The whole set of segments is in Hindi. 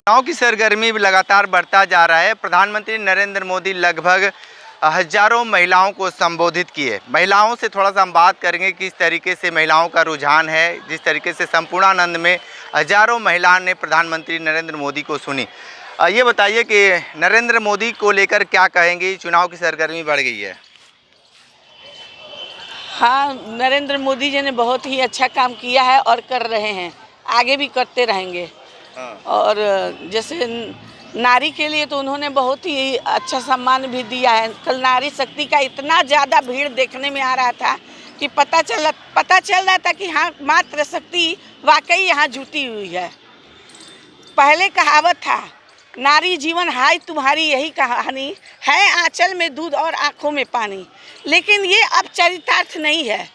चुनाव की सरगर्मी लगातार बढ़ता जा रहा है। प्रधानमंत्री नरेंद्र मोदी लगभग हजारों महिलाओं को संबोधित किए। महिलाओं से थोड़ा सा हम बात करेंगे किस तरीके से महिलाओं का रुझान है। जिस तरीके से संपूर्णानंद में हजारों महिलाओं ने प्रधानमंत्री नरेंद्र मोदी को सुनी। ये बताइए कि नरेंद्र मोदी को लेकर क्या कहेंगे, चुनाव की सरगर्मी बढ़ गई है। हाँ, नरेंद्र मोदी जी ने बहुत ही अच्छा काम किया है और कर रहे हैं, आगे भी करते रहेंगे। हाँ। और जैसे नारी के लिए तो उन्होंने बहुत ही अच्छा सम्मान भी दिया है। कल नारी शक्ति का इतना ज़्यादा भीड़ देखने में आ रहा था कि पता चल रहा था कि हाँ, मातृ शक्ति वाकई यहाँ जुटी हुई है। पहले कहावत था, नारी जीवन हाय तुम्हारी यही कहानी है, आंचल में दूध और आँखों में पानी। लेकिन ये अब चरितार्थ नहीं है,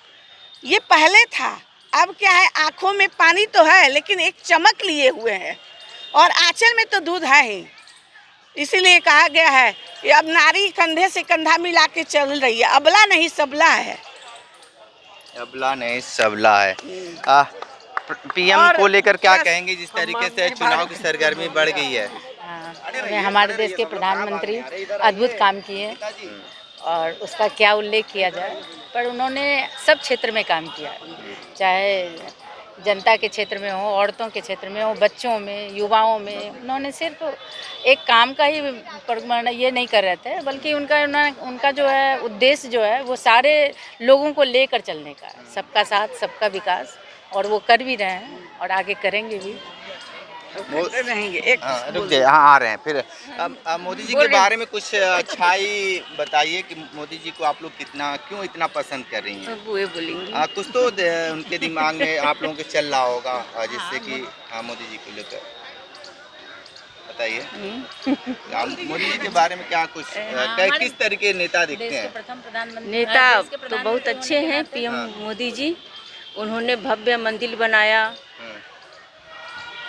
ये पहले था। अब क्या है, आँखों में पानी तो है लेकिन एक चमक लिए हुए हैं और आंचल में तो दूध है ही। इसीलिए कहा गया है कि अब नारी कंधे से कंधा मिला के चल रही है, अबला नहीं सबला है। अबला नहीं सबला है। पीएम को लेकर क्या कहेंगे, जिस तरीके से चुनाव की सरगर्मी बढ़ गई है। हमारे देश के प्रधानमंत्री अद्भुत काम किए और उसका क्या उल्लेख किया जाए, पर उन्होंने सब क्षेत्र में काम किया, चाहे जनता के क्षेत्र में हो, औरतों के क्षेत्र में हो, बच्चों में, युवाओं में। उन्होंने सिर्फ एक काम का ही ये नहीं कर रहे थे, बल्कि उनका जो है उद्देश्य जो है वो सारे लोगों को लेकर चलने का, सबका साथ सबका विकास, और वो कर भी रहे हैं और आगे करेंगे भी। रहेंगे रुक जाइए, हाँ आ रहे हैं फिर। अब मोदी जी के बारे में कुछ अच्छाई बताइए कि मोदी जी को आप लोग क्यों इतना पसंद कर रही हैं। वो बोलेंगे कुछ तो उनके दिमाग में आप लोगों के चल रहा होगा, जिससे कि मोदी जी को लेकर बताइए। मोदी जी के बारे में क्या कुछ किस तरीके नेता दिखते हैं। प्रथम प्रधानमंत्री नेता तो बहुत अच्छे हैं पीएम मोदी जी। उन्होंने भव्य मंदिर बनाया।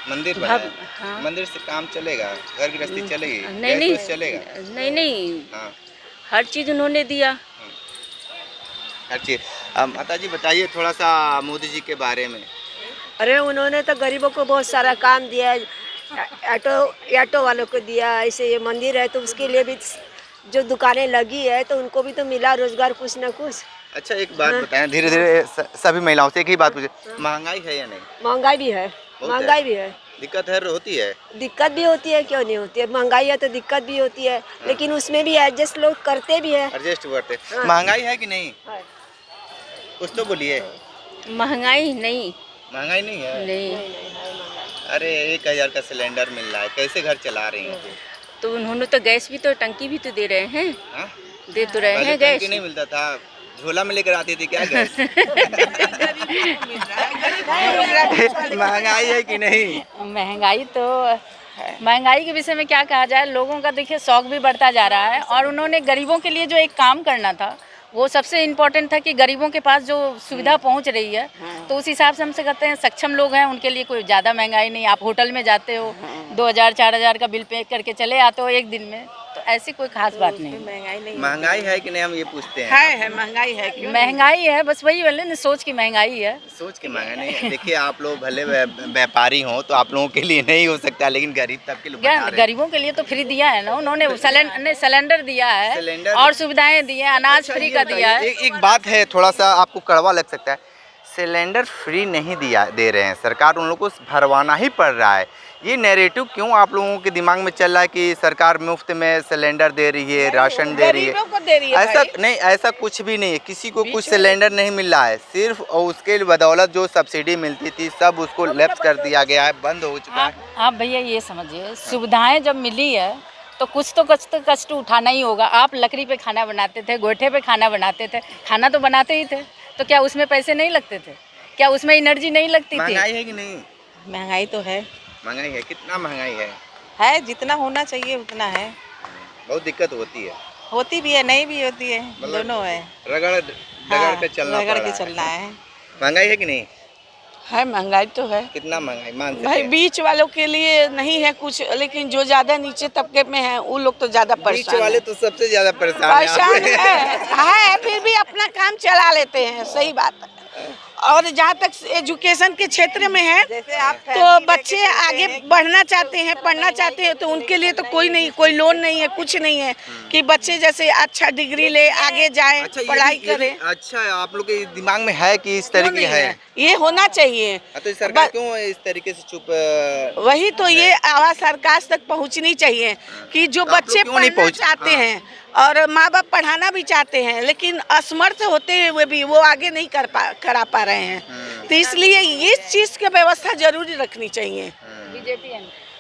मंदिर हाँ। मंदिर से काम चलेगा, घर गृहस्थी चलेगी, नहीं चलेगा। नहीं हाँ। हर चीज़ उन्होंने दिया, हर चीज। माता जी बताइए थोड़ा सा मोदी जी के बारे में। अरे उन्होंने तो गरीबों को बहुत सारा काम दिया है, ऑटो वालों को दिया। ऐसे ये मंदिर है तो उसके लिए भी जो दुकानें लगी है तो उनको भी तो मिला रोजगार कुछ न कुछ। अच्छा एक बात बताएं, धीरे धीरे सभी महिलाओं से एक ही बात पूछे, महंगाई है या नहीं। महंगाई भी है, महंगाई भी है। दिक्कत है, होती है, दिक्कत भी होती है, क्यों नहीं होती है। महंगाई है तो दिक्कत भी होती है, लेकिन उसमें भी एडजस्ट लोग करते भी है। एडजस्ट करते। महंगाई है कि नहीं, कुछ तो बोलिए। महंगाई नहीं, महंगाई नहीं है। नहीं। अरे 1000 का सिलेंडर मिल रहा है, कैसे घर चला रही हैं। तो उन्होंने तो गैस भी तो टंकी भी तो दे रहे हैं। हा? दे तो रहे हैं गैस। नहीं मिलता था, झोला में लेकर आती थी क्या गैस। महंगाई है कि नहीं। महंगाई के विषय में क्या कहा जाए, लोगों का देखिए शौक भी बढ़ता जा रहा है, और उन्होंने गरीबों के लिए जो एक काम करना था वो सबसे इम्पोर्टेंट था कि गरीबों के पास जो सुविधा पहुंच रही है, तो उस हिसाब से हमसे कहते हैं सक्षम लोग हैं उनके लिए कोई ज़्यादा महंगाई नहीं। आप होटल में जाते हो 2000-4000 का बिल पे करके चले आते हो एक दिन में, तो ऐसी कोई खास बात नहीं। महंगाई है कि नहीं, हम ये पूछते हैं। है महंगाई है, क्यों महंगाई है, बस वही बोले ना, सोच की महंगाई है। सोच की महंगाई नहीं। देखिए आप लोग भले व्यापारी हो तो आप लोगों के लिए नहीं हो सकता, लेकिन गरीब तबके लोग गरीबों के लिए तो फ्री दिया है ना उन्होंने, सिलेंडर दिया है और सुविधाएं दी है, अनाज फ्री का दिया है। एक बात है, थोड़ा सा आपको कड़वा लग सकता है, सिलेंडर फ्री नहीं दे रहे हैं, सरकार उन लोगों को भरवाना ही पड़ रहा है। ये नैरेटिव क्यों आप लोगों के दिमाग में चल रहा है कि सरकार मुफ्त में सिलेंडर दे रही है, राशन दे रही है। ऐसा नहीं, ऐसा कुछ भी नहीं है, किसी को कुछ सिलेंडर नहीं मिल रहा है। सिर्फ उसके बदौलत जो सब्सिडी मिलती थी सब उसको लैप्स कर दिया गया है, बंद हो चुका है। आप भैया ये समझिए, सुविधाएं जब मिली है तो कुछ तो कष्ट उठाना ही होगा। आप लकड़ी पे खाना बनाते थे, गोईठे पे खाना बनाते थे, खाना तो बनाते ही थे, तो क्या उसमें पैसे नहीं लगते थे, क्या उसमें एनर्जी नहीं लगती थी। महंगाई है कि नहीं। महंगाई तो है। महंगाई है, कितना महंगाई है जितना होना चाहिए उतना है। बहुत दिक्कत होती भी है, नहीं भी होती है, दोनों है। रगड़ के चलना है। महंगाई है कि नहीं। है, महंगाई तो है। कितना महंगाई मान सकते भाई, बीच वालों के लिए नहीं है कुछ, लेकिन जो ज्यादा नीचे तबके में है वो लोग तो ज्यादा परेशान। बीच वाले तो सबसे ज्यादा परेशान है, फिर भी अपना काम चला लेते हैं, सही बात है। और जहाँ तक एजुकेशन के क्षेत्र में है तो बच्चे आगे बढ़ना चाहते हैं, पढ़ना चाहते हैं, तो उनके लिए तो कोई लोन नहीं है, कुछ नहीं है कि बच्चे जैसे अच्छा डिग्री ले आगे जाएं, पढ़ाई करें। अच्छा, आप लोग के दिमाग में है कि इस तरीके है? ये होना चाहिए। तो सरकार क्यों इस तरीके से चुप? वही तो, ये आवाज सरकार तक पहुंचनी चाहिए कि जो तो आप लोग बच्चे क्यों नहीं पढ़ना चाहते हैं और माँ बाप पढ़ाना भी चाहते हैं, लेकिन असमर्थ होते हुए भी वो आगे नहीं करा पा रहे हैं। तो इसलिए इस चीज की व्यवस्था जरूरी रखनी चाहिए।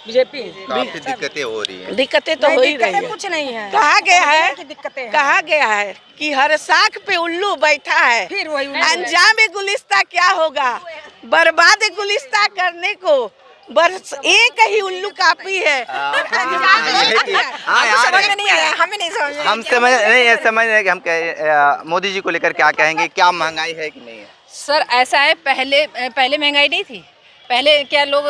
बीजेपी काफी दिक्कतें हो रही है। दिक्कतें तो हो ही रही है। कुछ नहीं है, कहा गया है, दिक्कतें कहा गया है कि हर साख पे उल्लू बैठा है, फिर वही अंजाम गुलिस्ता क्या होगा, बर्बाद गुलिस्ता करने को बस एक ही उल्लू काफी है। समझ में नहीं आया, हमें नहीं समझ। हम समझ रहे हैं कि हम मोदी जी को लेकर क्या कहेंगे, क्या महंगाई है कि नहीं है? सर ऐसा है, पहले महंगाई नहीं थी। पहले क्या लोग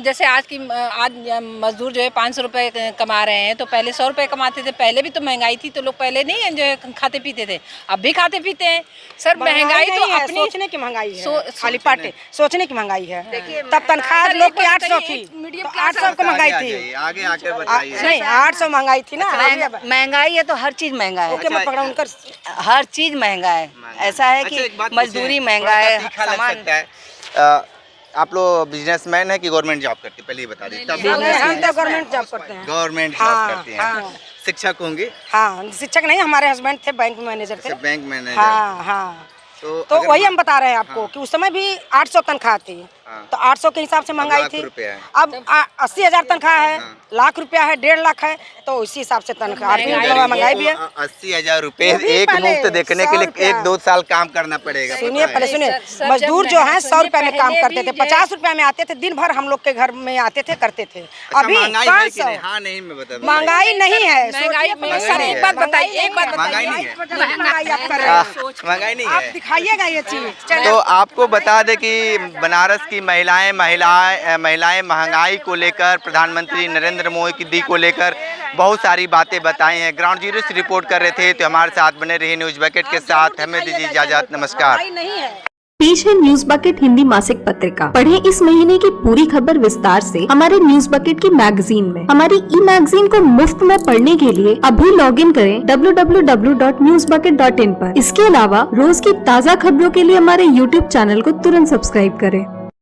जैसे आज मजदूर जो है 500 रुपये कमा रहे हैं, तो पहले 100 रुपये कमाते थे। पहले भी तो महंगाई थी, तो लोग पहले नहीं जो है खाते पीते थे, अब भी खाते पीते हैं। सर महंगाई तो अपनी सोचने की महंगाई है, खाली पाटे सोचने की महंगाई है। तब तनख्वाह लोग की 800 थी, तो 800 को महंगाई थी। आगे आकर बताइए। नहीं, 800 महंगाई थी ना। महंगाई है तो हर चीज महंगा है, ओके, मैं पकड़ा उनकर हर चीज महंगा है। ऐसा है कि मजदूरी महंगा है, सामान। आप लोग बिजनेसमैन है कि गवर्नमेंट जॉब करते हैं? पहले ही बता दीजिए। हम तो गवर्नमेंट जॉब करते हैं। गवर्नमेंट जॉब करते हैं। शिक्षक होंगे? हाँ, शिक्षक नहीं, हमारे हस्बैंड थे, बैंक मैनेजर थे। Bank manager. हाँ हाँ। तो अगर वही हम बता रहे हैं आपको कि उस समय भी 800 तनख्वाह थी, तो 800 के हिसाब से महंगाई थी। अब 80,000 तनख्वाह है, लाख रुपया है, 1.5 लाख है, तो उसी हिसाब से तनख्वाह महंगाई भी है। 80,000 रुपए एक मुफ्त देखने के लिए 1-2 साल काम करना पड़ेगा। सुनिए पहले, सुनिए, मजदूर जो है 100 रुपए में काम करते थे, 50 रुपए में आते थे, दिन भर हम लोग के घर में आते थे, करते थे। अभी 500। हाँ नहीं, मैं बता दूं। महंगाई नहीं है। सर एक बात बताइए, महंगाई नहीं है। महंगाई आप कर रहे हैं, महंगाई नहीं आप है। दिखाइएगा ये चीज। तो आपको बता दें कि बनारस की महिलाएं महंगाई को लेकर, प्रधानमंत्री नरेंद्र मोदी को लेकर बहुत सारी बातें बताई हैं। ग्राउंड जीरो से रिपोर्ट कर रहे थे, तो हमारे साथ बने रहिए न्यूज बकेट के साथ। हमें दीजिए इजाजत, नमस्कार। पेश है न्यूज बकेट हिंदी मासिक पत्रिका। पढ़ें इस महीने की पूरी खबर विस्तार से हमारे न्यूज बकेट की मैगजीन में। हमारी ई मैगजीन को मुफ्त में पढ़ने के लिए अभी लॉगिन करें www.newsbucket.in पर। इसके अलावा रोज की ताज़ा खबरों के लिए हमारे YouTube चैनल को तुरंत सब्सक्राइब करें।